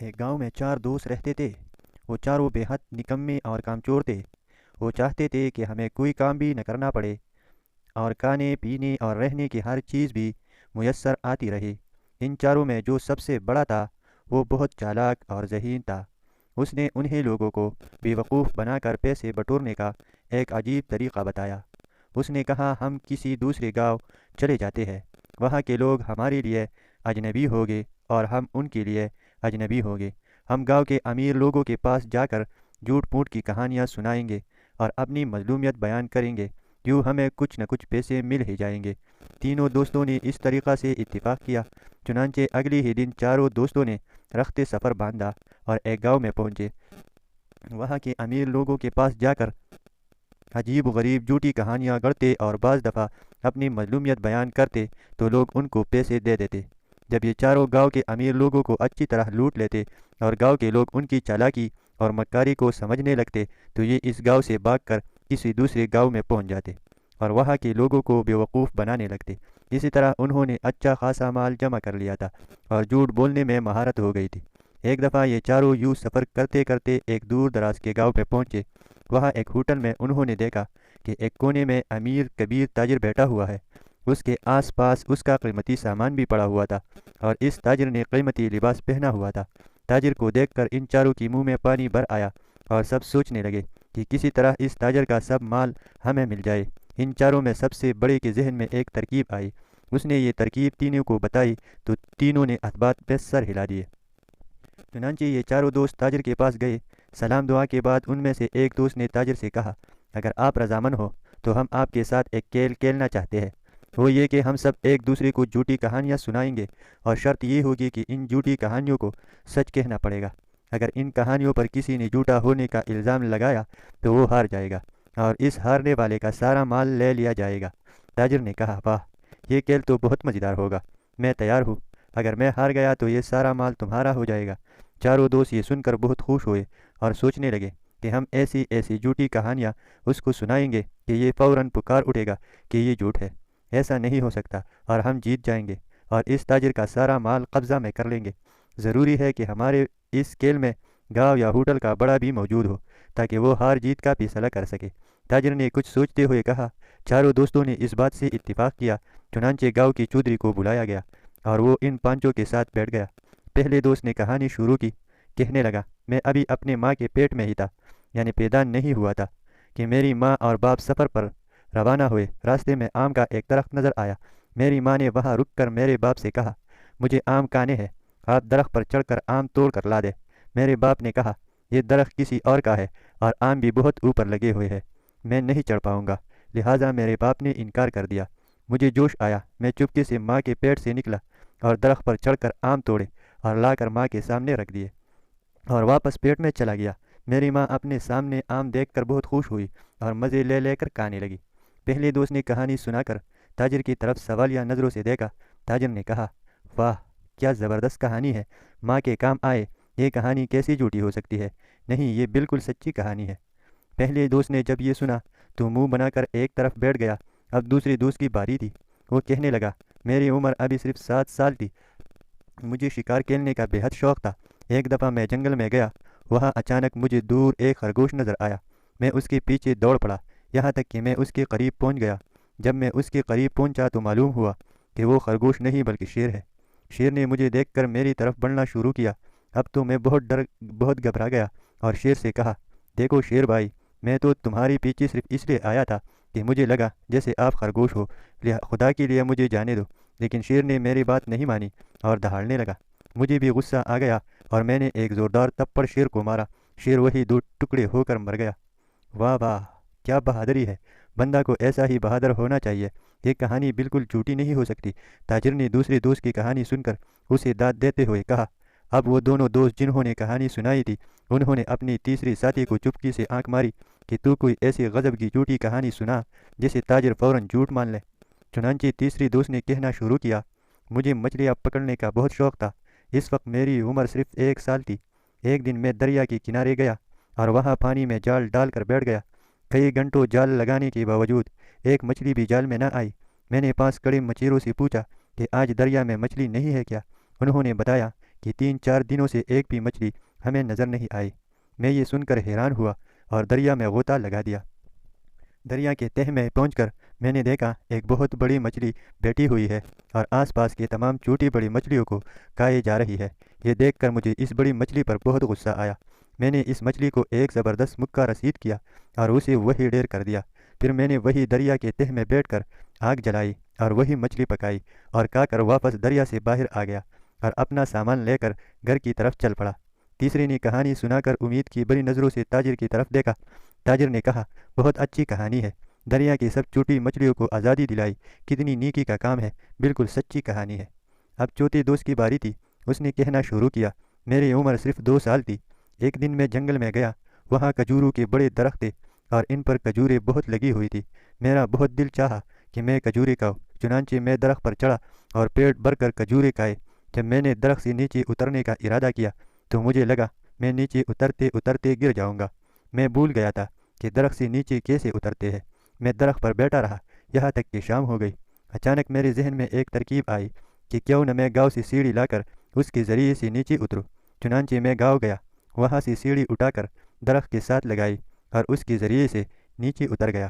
ایک گاؤں میں چار دوست رہتے تھے۔ وہ چاروں بے حد نکمے اور کامچور تھے۔ وہ چاہتے تھے کہ ہمیں کوئی کام بھی نہ کرنا پڑے اور کھانے پینے اور رہنے کی ہر چیز بھی میسر آتی رہے۔ ان چاروں میں جو سب سے بڑا تھا وہ بہت چالاک اور ذہین تھا۔ اس نے انہیں لوگوں کو بیوقوف بنا کر پیسے بٹورنے کا ایک عجیب طریقہ بتایا۔ اس نے کہا، ہم کسی دوسرے گاؤں چلے جاتے ہیں، وہاں کے لوگ ہمارے لیے اجنبی ہوگے اور ہم ان کے لیے اجنبی ہوگے۔ ہم گاؤں کے امیر لوگوں کے پاس جا کر جھوٹ موٹ کی کہانیاں سنائیں گے اور اپنی مظلومیت بیان کریں گے، یوں ہمیں کچھ نہ کچھ پیسے مل ہی جائیں گے۔ تینوں دوستوں نے اس طریقہ سے اتفاق کیا۔ چنانچہ اگلے ہی دن چاروں دوستوں نے رخت سفر باندھا اور ایک گاؤں میں پہنچے۔ وہاں کے امیر لوگوں کے پاس جا کر عجیب و غریب جھوٹی کہانیاں گڑھتے اور بعض دفعہ اپنی مظلومیت بیان کرتے تو لوگ ان کو پیسے دے دیتے۔ جب یہ چاروں گاؤں کے امیر لوگوں کو اچھی طرح لوٹ لیتے اور گاؤں کے لوگ ان کی چالاکی اور مکاری کو سمجھنے لگتے تو یہ اس گاؤں سے بھاگ کر کسی دوسرے گاؤں میں پہنچ جاتے اور وہاں کے لوگوں کو بیوقوف بنانے لگتے۔ اسی طرح انہوں نے اچھا خاصا مال جمع کر لیا تھا اور جھوٹ بولنے میں مہارت ہو گئی تھی۔ ایک دفعہ یہ چاروں یوں سفر کرتے کرتے ایک دور دراز کے گاؤں پہ پہنچے۔ وہاں ایک ہوٹل میں انہوں نے دیکھا کہ ایک کونے میں امیر کبیر تاجر بیٹھا ہوا ہے۔ اس کے آس پاس اس کا قیمتی سامان بھی پڑا ہوا تھا اور اس تاجر نے قیمتی لباس پہنا ہوا تھا۔ تاجر کو دیکھ کر ان چاروں کی منہ میں پانی بھر آیا اور سب سوچنے لگے کہ کسی طرح اس تاجر کا سب مال ہمیں مل جائے۔ ان چاروں میں سب سے بڑے کے ذہن میں ایک ترکیب آئی۔ اس نے یہ ترکیب تینوں کو بتائی تو تینوں نے ہتھبات پہ سر ہلا دیے۔ چنانچہ یہ چاروں دوست تاجر کے پاس گئے۔ سلام دعا کے بعد ان میں سے ایک دوست نے تاجر سے کہا، اگر آپ رضامند ہو تو ہم آپ کے ساتھ ایک کھیل کھیلنا چاہتے ہیں۔ وہ یہ کہ ہم سب ایک دوسرے کو جھوٹی کہانیاں سنائیں گے اور شرط یہ ہوگی کہ ان جھوٹی کہانیوں کو سچ کہنا پڑے گا۔ اگر ان کہانیوں پر کسی نے جھوٹا ہونے کا الزام لگایا تو وہ ہار جائے گا اور اس ہارنے والے کا سارا مال لے لیا جائے گا۔ تاجر نے کہا، واہ، یہ کھیل تو بہت مزیدار ہوگا، میں تیار ہوں۔ اگر میں ہار گیا تو یہ سارا مال تمہارا ہو جائے گا۔ چاروں دوست یہ سن کر بہت خوش ہوئے اور سوچنے لگے کہ ہم ایسی ایسی جھوٹی کہانیاں اس کو سنائیں گے کہ یہ فوراً پکار اٹھے گا کہ یہ جھوٹ ہے، ایسا نہیں ہو سکتا، اور ہم جیت جائیں گے اور اس تاجر کا سارا مال قبضہ میں کر لیں گے۔ ضروری ہے کہ ہمارے اس کھیل میں گاؤں یا ہوٹل کا بڑا بھی موجود ہو تاکہ وہ ہار جیت کا فیصلہ کر سکے۔ تاجر نے کچھ سوچتے ہوئے کہا۔ چاروں دوستوں نے اس بات سے اتفاق کیا۔ چنانچہ گاؤں کی چودھری کو بلایا گیا اور وہ ان پانچوں کے ساتھ بیٹھ گیا۔ پہلے دوست نے کہانی شروع کی۔ کہنے لگا، میں ابھی اپنے ماں کے پیٹ میں ہی تھا، یعنی پیدا نہیں ہوا تھا، کہ میری ماں اور باپ سفر پر روانہ ہوئے۔ راستے میں آم کا ایک درخت نظر آیا۔ میری ماں نے وہاں رک کر میرے باپ سے کہا، مجھے آم کھانے ہیں، آپ درخت پر چڑھ کر آم توڑ کر لا دے۔ میرے باپ نے کہا، یہ درخت کسی اور کا ہے اور آم بھی بہت اوپر لگے ہوئے ہیں، میں نہیں چڑھ پاؤں گا۔ لہٰذا میرے باپ نے انکار کر دیا۔ مجھے جوش آیا، میں چپکے سے ماں کے پیٹ سے نکلا اور درخت پر چڑھ کر آم توڑے اور لا کر ماں کے سامنے رکھ دیے اور واپس پیٹ میں چلا گیا۔ میری ماں اپنے سامنے آم دیکھ کر بہت خوش ہوئی اور مزے لے لے کر کھانے لگی۔ پہلے دوست نے کہانی سنا کر تاجر کی طرف سوالیہ نظروں سے دیکھا۔ تاجر نے کہا، واہ، کیا زبردست کہانی ہے، ماں کے کام آئے، یہ کہانی کیسی جھوٹی ہو سکتی ہے؟ نہیں، یہ بالکل سچی کہانی ہے۔ پہلے دوست نے جب یہ سنا تو منہ بنا کر ایک طرف بیٹھ گیا۔ اب دوسری دوست کی باری تھی۔ وہ کہنے لگا، میری عمر ابھی صرف 7 سال تھی، مجھے شکار کھیلنے کا بے حد شوق تھا۔ ایک دفعہ میں جنگل میں گیا، وہاں اچانک مجھے دور ایک خرگوش نظر آیا۔ میں اس کے پیچھے دوڑ پڑا، یہاں تک کہ میں اس کے قریب پہنچ گیا۔ جب میں اس کے قریب پہنچا تو معلوم ہوا کہ وہ خرگوش نہیں بلکہ شیر ہے۔ شیر نے مجھے دیکھ کر میری طرف بڑھنا شروع کیا۔ اب تو میں بہت گھبرا گیا اور شیر سے کہا، دیکھو شیر بھائی، میں تو تمہاری پیچھے صرف اس لیے آیا تھا کہ مجھے لگا جیسے آپ خرگوش ہو، خدا کے لیے مجھے جانے دو۔ لیکن شیر نے میری بات نہیں مانی اور دہاڑنے لگا۔ مجھے بھی غصہ آ گیا اور میں نے ایک زوردار تپڑ شیر کو مارا۔ شیر وہی 2 ٹکڑے ہو کر مر گیا۔ واہ واہ، کیا بہادری ہے، بندہ کو ایسا ہی بہادر ہونا چاہیے، یہ کہانی بالکل جھوٹی نہیں ہو سکتی۔ تاجر نے دوسرے دوست کی کہانی سن کر اسے داد دیتے ہوئے کہا۔ اب وہ دونوں دوست جنہوں نے کہانی سنائی تھی انہوں نے اپنی تیسری ساتھی کو چپکی سے آنکھ ماری کہ تو کوئی ایسی غضب کی جھوٹی کہانی سنا جسے تاجر فوراً جھوٹ مان لے۔ چنانچہ تیسری دوست نے کہنا شروع کیا، مجھے مچھلیاں پکڑنے کا بہت شوق تھا، اس وقت میری عمر صرف 1 سال تھی۔ ایک دن میں دریا کے کنارے گیا اور وہاں پانی میں جال ڈال کر بیٹھ گیا۔ کئی گھنٹوں جال لگانے کے باوجود ایک مچھلی بھی جال میں نہ آئی۔ میں نے 5 کڑے مچھیروں سے پوچھا کہ آج دریا میں مچھلی نہیں ہے کیا؟ انہوں نے بتایا کہ 3-4 دنوں سے ایک بھی مچھلی ہمیں نظر نہیں آئی۔ میں یہ سن کر حیران ہوا اور دریا میں غوطہ لگا دیا۔ دریا کے تہہ میں پہنچ کر میں نے دیکھا ایک بہت بڑی مچھلی بیٹھی ہوئی ہے اور آس پاس کے تمام چھوٹی بڑی مچھلیوں کو کھائے جا رہی ہے۔ یہ دیکھ کر مجھے اس بڑی مچھلی پر بہت غصہ آیا۔ میں نے اس مچھلی کو ایک زبردست مکہ رسید کیا اور اسے وہی ڈیر کر دیا۔ پھر میں نے وہی دریا کے تہہ میں بیٹھ کر آگ جلائی اور وہی مچھلی پکائی اور کھا کر واپس دریا سے باہر آ گیا اور اپنا سامان لے کر گھر کی طرف چل پڑا۔ تیسری نے کہانی سنا کر امید کی بڑی نظروں سے تاجر کی طرف دیکھا۔ تاجر نے کہا، بہت اچھی کہانی ہے، دریا کی سب چھوٹی مچھلیوں کو آزادی دلائی، کتنی نیکی کا کام ہے، بالکل سچی کہانی ہے۔ اب چوتھے دوست کی باری تھی۔ اس نے کہنا شروع کیا، میری عمر صرف 2 سال تھی۔ ایک دن میں جنگل میں گیا، وہاں کھجوروں کے بڑے درخت تھے اور ان پر کھجوریں بہت لگی ہوئی تھی۔ میرا بہت دل چاہا کہ میں کھجوریں کھاؤں، چنانچہ میں درخت پر چڑھا اور پیٹ بھر کر کھجوریں کھائے۔ جب میں نے درخت سے نیچے اترنے کا ارادہ کیا تو مجھے لگا میں نیچے اترتے اترتے گر جاؤں گا۔ میں بھول گیا تھا کہ درخت سے نیچے کیسے اترتے ہیں۔ میں درخت پر بیٹھا رہا یہاں تک کہ شام ہو گئی۔ اچانک میرے ذہن میں ایک ترکیب آئی کہ کیوں نہ میں گاؤں سے سیڑھی لا کر اس کے ذریعے سے نیچے اتروں۔ چنانچہ میں گاؤں گیا، وہاں سے سیڑھی اٹھا کر درخت کے ساتھ لگائی اور اس کے ذریعے سے نیچے اتر گیا۔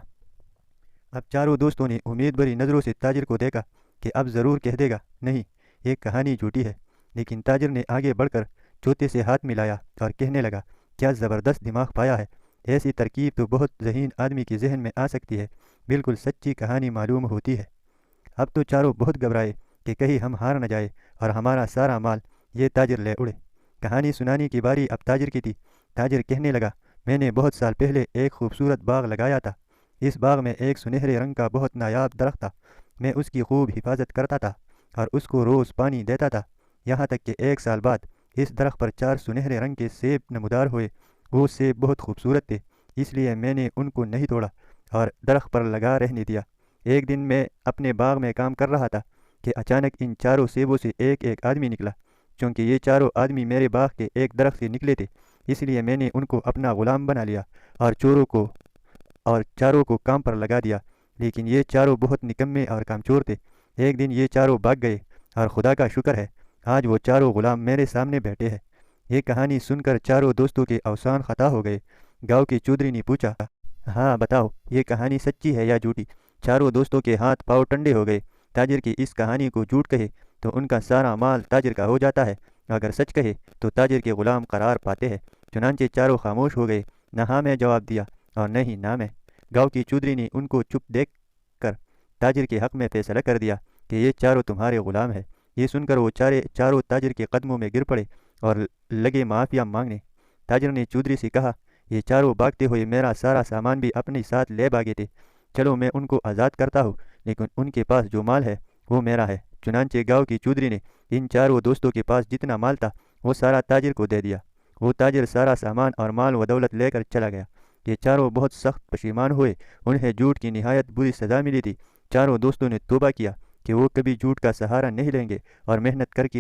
اب چاروں دوستوں نے امید بھری نظروں سے تاجر کو دیکھا کہ اب ضرور کہہ دے گا، نہیں، یہ کہانی جھوٹی ہے۔ لیکن تاجر نے آگے بڑھ کر چوتے سے ہاتھ ملایا اور کہنے لگا، کیا زبردست دماغ پایا ہے، ایسی ترکیب تو بہت ذہین آدمی کے ذہن میں آ سکتی ہے، بالکل سچی کہانی معلوم ہوتی ہے۔ اب تو چاروں بہت گھبرائے کہ کہیں ہم ہار نہ جائے اور ہمارا سارا مال یہ تاجر لے اڑے۔ کہانی سنانے کی باری اب تاجر کی تھی۔ تاجر کہنے لگا، میں نے بہت سال پہلے ایک خوبصورت باغ لگایا تھا۔ اس باغ میں ایک سنہرے رنگ کا بہت نایاب درخت تھا۔ میں اس کی خوب حفاظت کرتا تھا اور اس کو روز پانی دیتا تھا، یہاں تک کہ 1 سال بعد اس درخت پر 4 سنہرے رنگ کے سیب نمودار ہوئے۔ وہ سیب بہت خوبصورت تھے، اس لیے میں نے ان کو نہیں توڑا اور درخت پر لگا رہنے دیا۔ ایک دن میں اپنے باغ میں کام کر رہا تھا کہ اچانک ان 4 سیبوں سے ایک ایک آدمی نکلا۔ چونکہ یہ 4 آدمی میرے باغ کے ایک درخت سے نکلے تھے، اس لیے میں نے ان کو اپنا غلام بنا لیا اور چاروں کو کام پر لگا دیا۔ لیکن یہ 4 بہت نکمے اور کامچور تھے۔ ایک دن یہ 4 بھاگ گئے اور خدا کا شکر ہے آج وہ 4 غلام میرے سامنے بیٹھے ہیں۔ یہ کہانی سن کر 4 دوستوں کے اوسان خطا ہو گئے۔ گاؤں کی چودھری نے پوچھا، ہاں بتاؤ، یہ کہانی سچی ہے یا جھوٹی؟ 4 دوستوں کے ہاتھ پاؤں ٹھنڈے ہو گئے۔ تاجر کی اس کہانی کو جھوٹ کہے تو ان کا سارا مال تاجر کا ہو جاتا ہے، اگر سچ کہے تو تاجر کے غلام قرار پاتے ہیں۔ چنانچہ 4 خاموش ہو گئے، نہ ہاں میں جواب دیا اور نہ ہی نہ میں۔ گاؤں کی چودھری نے ان کو چپ دیکھ کر تاجر کے حق میں فیصلہ کر دیا کہ یہ 4 تمہارے غلام ہیں۔ یہ سن کر وہ چاروں تاجر کے قدموں میں گر پڑے اور لگے معافیا مانگنے۔ تاجر نے چودھری سے کہا، یہ 4 بھاگتے ہوئے میرا سارا سامان بھی اپنے ساتھ لے بھاگے تھے، چلو میں ان کو آزاد کرتا ہوں، لیکن ان کے پاس جو مال ہے وہ میرا ہے۔ چنانچہ گاؤں کی چودھری نے ان 4 دوستوں کے پاس جتنا مال تھا وہ سارا تاجر کو دے دیا۔ وہ تاجر سارا سامان اور مال و دولت لے کر چلا گیا۔ یہ 4 بہت سخت پشیمان ہوئے، انہیں جھوٹ کی نہایت بری سزا ملی تھی۔ 4 دوستوں نے توبہ کیا کہ وہ کبھی جھوٹ کا سہارا نہیں لیں گے اور محنت کر کے